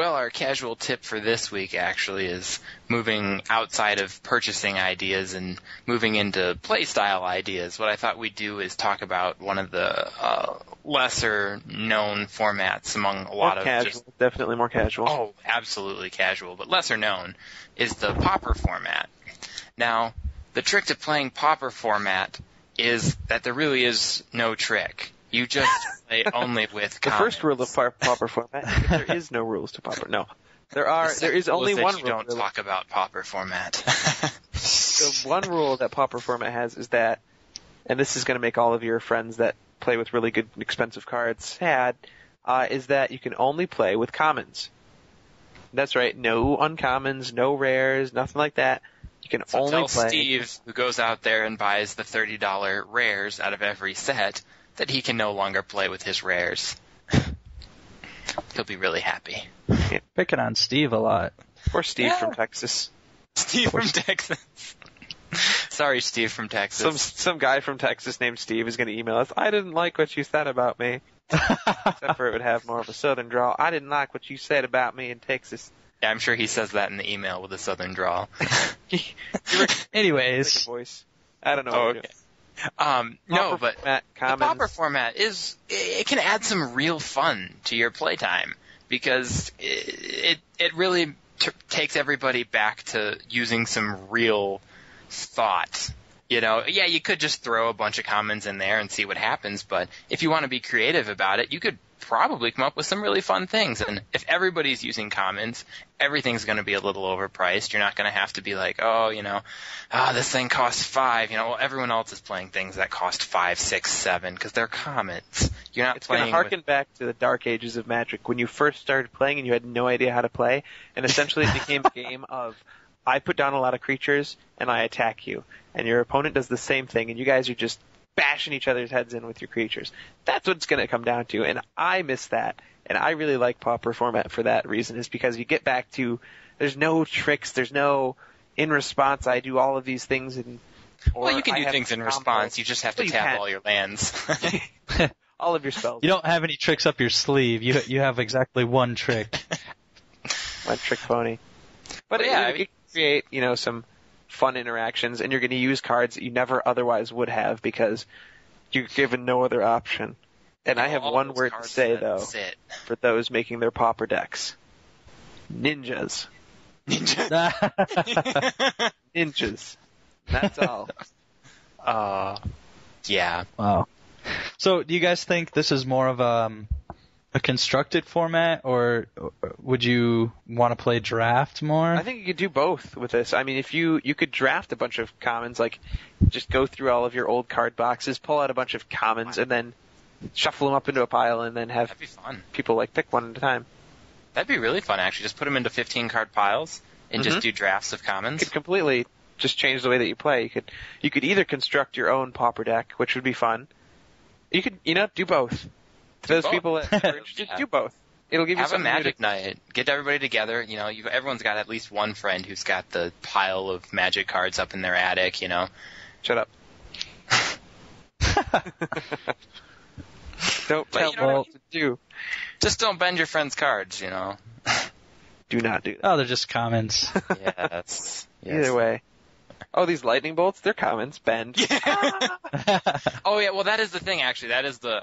Well, our casual tip for this week actually is moving outside of purchasing ideas and moving into playstyle ideas. What I thought we'd do is talk about one of the lesser-known formats among a lot of casual, definitely more casual. Oh, absolutely casual, but lesser known is the Pauper format. Now, the trick to playing Pauper format is that there really is no trick. You just play only with the commons. first rule of Pauper format is there is no rules to Pauper. No. There is only one rule. Don't talk about Pauper format. The one rule that Pauper format has is that, and this is going to make all of your friends that play with really good and expensive cards sad, is that you can only play with commons. That's right. No uncommons, no rares, nothing like that. You can only tell play. Steve, who goes out there and buys the $30 rares out of every set, that he can no longer play with his rares. He'll be really happy. Yeah. Picking on Steve a lot. Or Steve from Texas. Steve from Texas. Sorry, Steve from Texas. Some guy from Texas named Steve is going to email us. I didn't like what you said about me. Except for it would have more of a southern drawl. I didn't like what you said about me in Texas. Yeah, I'm sure he says that in the email with a southern drawl. Anyways. Voice. I don't know. Oh, okay. No, but format, the Pauper format it can add some real fun to your playtime because it really takes everybody back to using some real thought. You know, yeah, you could just throw a bunch of commons in there and see what happens, but if you want to be creative about it, you could probably come up with some really fun things. And if everybody's using commons, everything's going to be a little overpriced. You're not going to have to be like, this thing costs $5. Well, everyone else is playing things that cost $5, $6, $7 because they're commons. You're not It's playing. It's going to harken back to the dark ages of Magic when you first started playing and you had no idea how to play, and essentially it became a game of I put down a lot of creatures and I attack you, and your opponent does the same thing, and you guys are just bashing each other's heads in with your creatures. That's what it's going to come down to, and I miss that. And I really like Pauper format for that reason, is because you get back to there's no tricks, there's no in response I do all of these things. Well, you can do things in response, you just have to tap all your lands. All of your spells. You don't have any tricks up your sleeve. You have exactly one trick. One trick pony. But yeah, you can create, some fun interactions, and you're going to use cards that you never otherwise would have because you're given no other option. And I have one word to say, though, for those making their Pauper decks. Ninjas. Ninjas. That's all. Yeah. Wow. So do you guys think this is more of a constructed format, or would you want to play draft more? I think you could do both with this. I mean, if you could draft a bunch of commons, like just go through all of your old card boxes, pull out a bunch of commons, and then shuffle them up into a pile, and then have people pick one at a time. That'd be really fun, actually. Just put them into 15-card piles and just do drafts of commons. You could completely just change the way that you play. You could either construct your own Pauper deck, which would be fun. You could, do both. To those people that are interested, do both. It'll give you have a Magic night. Get everybody together. Everyone's got at least one friend who's got the pile of Magic cards up in their attic. Shut up. Don't tell me what to do. Just don't bend your friend's cards. Do not do that. Oh, they're just commons. Yes. Either way. Oh, these lightning bolts, they're commons. Bend. Oh, yeah, well, that is the thing, actually. That is the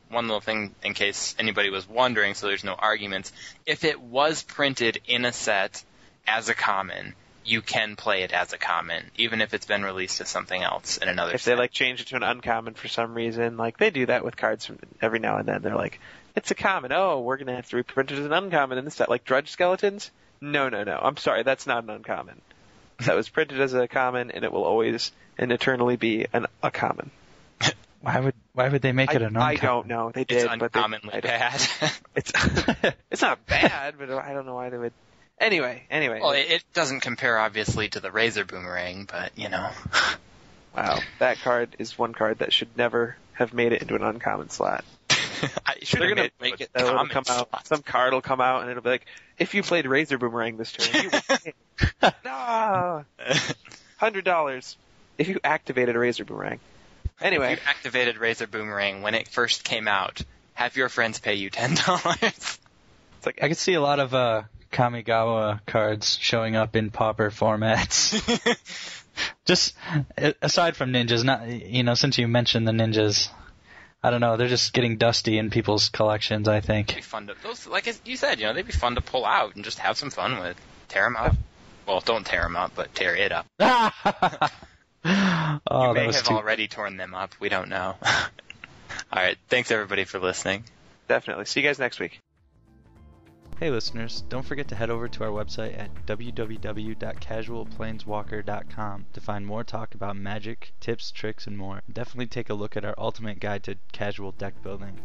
one little thing in case anybody was wondering, so there's no arguments. If it was printed in a set as a common, you can play it as a common, even if it's been released as something else in another set. If they, change it to an uncommon for some reason, they do that with cards every now and then. They're like, it's a common. Oh, we're going to have to reprint it as an uncommon in the set. Like Drudge Skeletons? No. I'm sorry, that's not an uncommon. That was printed as a common, and it will always and eternally be a common. Why would they make it an uncommon? I don't know. They did, it's uncommonly bad. It's not bad, but I don't know why they would. Anyway. Well, it doesn't compare obviously to the Razor Boomerang, but Wow, that card is one card that should never have made it into an uncommon slot. They're going to make it common come out. Some card will come out, and it'll be like, if you played Razor Boomerang this turn, you would no! $100 if you activated a Razor Boomerang. Anyway. If you activated Razor Boomerang when it first came out, have your friends pay you $10. It's like I could see a lot of Kamigawa cards showing up in Pauper formats. Just aside from ninjas, not since you mentioned the ninjas, I don't know, they're just getting dusty in people's collections, I think. It'd be fun to like you said, they'd be fun to pull out and just have some fun with. Tear them up. Well, don't tear them up, but tear it up. You may have already torn them up. We don't know. All right. Thanks, everybody, for listening. Definitely. See you guys next week. Hey, listeners. Don't forget to head over to our website at www.casualplaneswalker.com to find more talk about Magic, tips, tricks, and more. Definitely take a look at our ultimate guide to casual deck building.